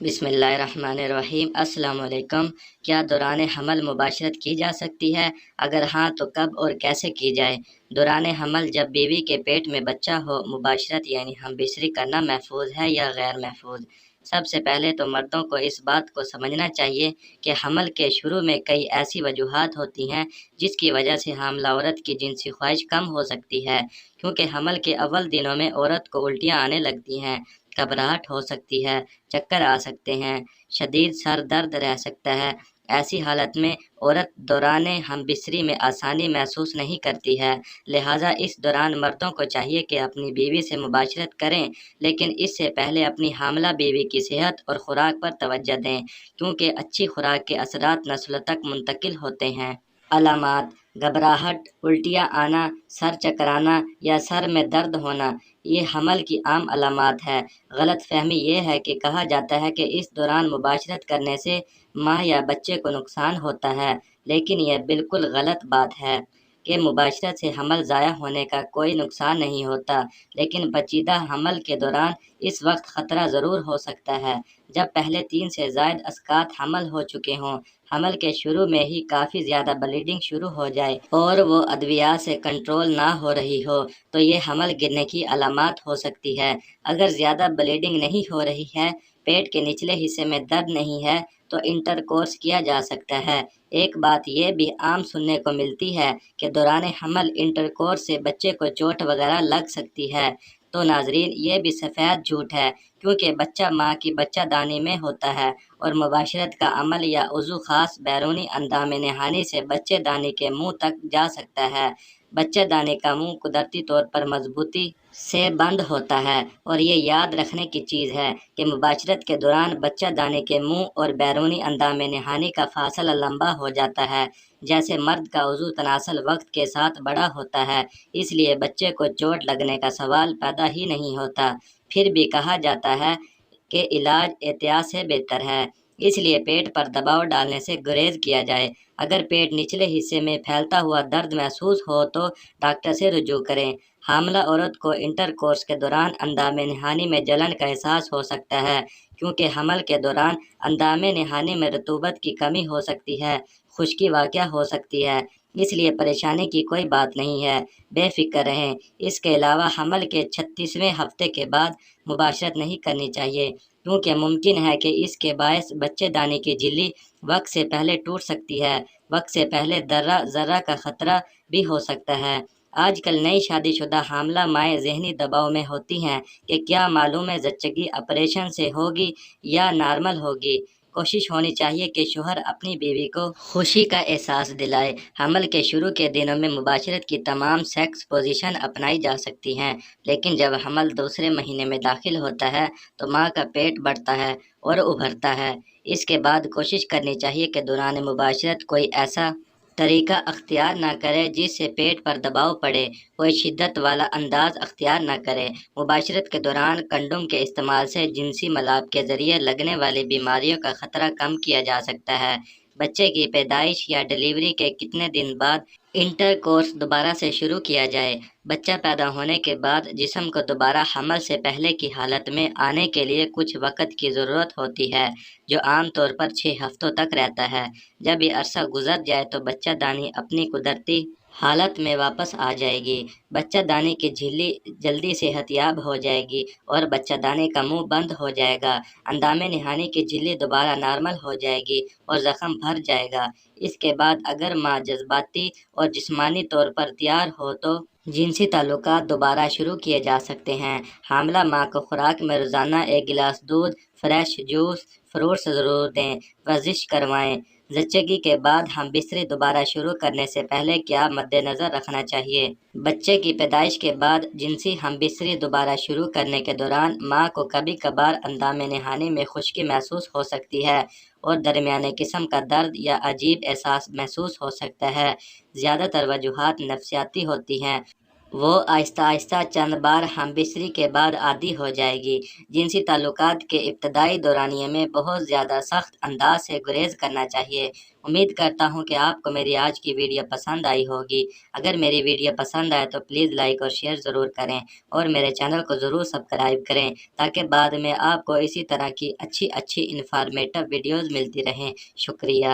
بسم اللہ الرحمن الرحیم۔ السلام علیکم۔ کیا دوران حمل مباشرت کی جا سکتی ہے؟ اگر ہاں تو کب اور کیسے کی جائے؟ دوران حمل جب بیوی کے پیٹ میں بچہ ہو، مباشرت یعنی ہم بستری کرنا محفوظ ہے یا غیر محفوظ؟ سب سے پہلے تو مردوں کو اس بات کو سمجھنا چاہیے کہ حمل کے شروع میں کئی ایسی وجوہات ہوتی ہیں جس کی وجہ سے حاملہ عورت کی جنسی خواہش کم ہو سکتی ہے، کیونکہ حمل کے اول دنوں میں عورت کو الٹیاں آنے لگتی ہیں، گھبراہٹ ہو سکتی ہے، چکر آ سکتے ہیں، شدید سر درد رہ سکتا ہے۔ ایسی حالت میں عورت دوران ہم بستری میں آسانی محسوس نہیں کرتی ہے، لہٰذا اس دوران مردوں کو چاہیے کہ اپنی بیوی سے مباشرت کریں، لیکن اس سے پہلے اپنی حاملہ بیوی کی صحت اور خوراک پر توجہ دیں، کیونکہ اچھی خوراک کے اثرات نسلوں تک منتقل ہوتے ہیں۔ علامات: گھبراہٹ، الٹیاں آنا، سر چکرانا یا سر میں درد ہونا، یہ حمل کی عام علامات ہے۔ غلط فہمی یہ ہے کہ کہا جاتا ہے کہ اس دوران مباشرت کرنے سے ماں یا بچے کو نقصان ہوتا ہے، لیکن یہ بالکل غلط بات ہے کہ مباشرت سے حمل ضائع ہونے کا کوئی نقصان نہیں ہوتا، لیکن پیچیدہ حمل کے دوران اس وقت خطرہ ضرور ہو سکتا ہے جب پہلے 3 سے زائد اسقاط حمل ہو چکے ہوں، حمل کے شروع میں ہی کافی زیادہ بلیڈنگ شروع ہو جائے اور وہ ادویات سے کنٹرول نہ ہو رہی ہو تو یہ حمل گرنے کی علامات ہو سکتی ہے۔ اگر زیادہ بلیڈنگ نہیں ہو رہی ہے، پیٹ کے نچلے حصے میں درد نہیں ہے تو انٹر کورس کیا جا سکتا ہے۔ ایک بات یہ بھی عام سننے کو ملتی ہے کہ دوران حمل انٹر کورس سے بچے کو چوٹ وغیرہ لگ سکتی ہے، تو ناظرین یہ بھی سفید جھوٹ ہے، کیونکہ بچہ ماں کی بچہ دانی میں ہوتا ہے اور مباشرت کا عمل یا عضو خاص بیرونی اندام نہانی سے بچے دانی کے منہ تک جا سکتا ہے۔ بچہ دانی کا منہ قدرتی طور پر مضبوطی سے بند ہوتا ہے، اور یہ یاد رکھنے کی چیز ہے کہ مباشرت کے دوران بچہ دانی کے منہ اور بیرونی اندام نہانی کا فاصلہ لمبا ہو جاتا ہے، جیسے مرد کا عضو تناسل وقت کے ساتھ بڑا ہوتا ہے، اس لیے بچے کو چوٹ لگنے کا سوال پیدا ہی نہیں ہوتا۔ پھر بھی کہا جاتا ہے کہ علاج احتیاط سے بہتر ہے، اس لیے پیٹ پر دباؤ ڈالنے سے گریز کیا جائے۔ اگر پیٹ نچلے حصے میں پھیلتا ہوا درد محسوس ہو تو ڈاکٹر سے رجوع کریں۔ حاملہ عورت کو انٹر کورس کے دوران اندام نہانی میں جلن کا احساس ہو سکتا ہے، کیونکہ حمل کے دوران اندام نہانی میں رطوبت کی کمی ہو سکتی ہے، خشکی واقع ہو سکتی ہے، اس لیے پریشانی کی کوئی بات نہیں ہے، بے فکر رہیں۔ اس کے علاوہ حمل کے 36ویں ہفتے کے بعد مباشرت نہیں کرنی چاہیے، کیونکہ ممکن ہے کہ اس کے باعث بچے دانی کی جھلی وقت سے پہلے ٹوٹ سکتی ہے، وقت سے پہلے درہ ذرہ کا خطرہ بھی ہو سکتا ہے۔ آج کل نئی شادی شدہ حاملہ مائیں ذہنی دباؤ میں ہوتی ہیں کہ کیا معلوم ہے زچگی آپریشن سے ہوگی یا نارمل ہوگی۔ کوشش ہونی چاہیے کہ شوہر اپنی بیوی کو خوشی کا احساس دلائے۔ حمل کے شروع کے دنوں میں مباشرت کی تمام سیکس پوزیشن اپنائی جا سکتی ہیں، لیکن جب حمل دوسرے مہینے میں داخل ہوتا ہے تو ماں کا پیٹ بڑھتا ہے اور ابھرتا ہے۔ اس کے بعد کوشش کرنی چاہیے کہ دوران مباشرت کوئی ایسا طریقہ اختیار نہ کرے جس سے پیٹ پر دباؤ پڑے، کوئی شدت والا انداز اختیار نہ کرے۔ مباشرت کے دوران کنڈوم کے استعمال سے جنسی ملاپ کے ذریعے لگنے والی بیماریوں کا خطرہ کم کیا جا سکتا ہے۔ بچے کی پیدائش یا ڈلیوری کے کتنے دن بعد انٹر کورس دوبارہ سے شروع کیا جائے؟ بچہ پیدا ہونے کے بعد جسم کو دوبارہ حمل سے پہلے کی حالت میں آنے کے لیے کچھ وقت کی ضرورت ہوتی ہے، جو عام طور پر 6 ہفتوں تک رہتا ہے۔ جب یہ عرصہ گزر جائے تو بچہ دانی اپنی قدرتی حالت میں واپس آ جائے گی، بچہ دانی کی جھلی جلدی صحت یاب ہو جائے گی اور بچہ دانی کا منہ بند ہو جائے گا، اندام نہانی کی جھلی دوبارہ نارمل ہو جائے گی اور زخم بھر جائے گا۔ اس کے بعد اگر ماں جذباتی اور جسمانی طور پر تیار ہو تو جنسی تعلقات دوبارہ شروع کیے جا سکتے ہیں۔ حاملہ ماں کو خوراک میں روزانہ 1 گلاس دودھ، فریش جوس، فروٹس ضرور دیں، ورزش کروائیں۔ زچگی کے بعد ہم بستری دوبارہ شروع کرنے سے پہلے کیا مد نظر رکھنا چاہیے؟ بچے کی پیدائش کے بعد جنسی ہم بستری دوبارہ شروع کرنے کے دوران ماں کو کبھی کبھار اندام نہانی میں خشکی محسوس ہو سکتی ہے اور درمیانے قسم کا درد یا عجیب احساس محسوس ہو سکتا ہے۔ زیادہ تر وجوہات نفسیاتی ہوتی ہیں وہ آہستہ آہستہ چند بار ہم بستری کے بعد عادی ہو جائے گی۔ جنسی تعلقات کے ابتدائی دورانیے میں بہت زیادہ سخت انداز سے گریز کرنا چاہیے۔ امید کرتا ہوں کہ آپ کو میری آج کی ویڈیو پسند آئی ہوگی۔ اگر میری ویڈیو پسند آئے تو پلیز لائک اور شیئر ضرور کریں اور میرے چینل کو ضرور سبسکرائب کریں تاکہ بعد میں آپ کو اسی طرح کی اچھی انفارمیٹو ویڈیوز ملتی رہیں۔ شکریہ۔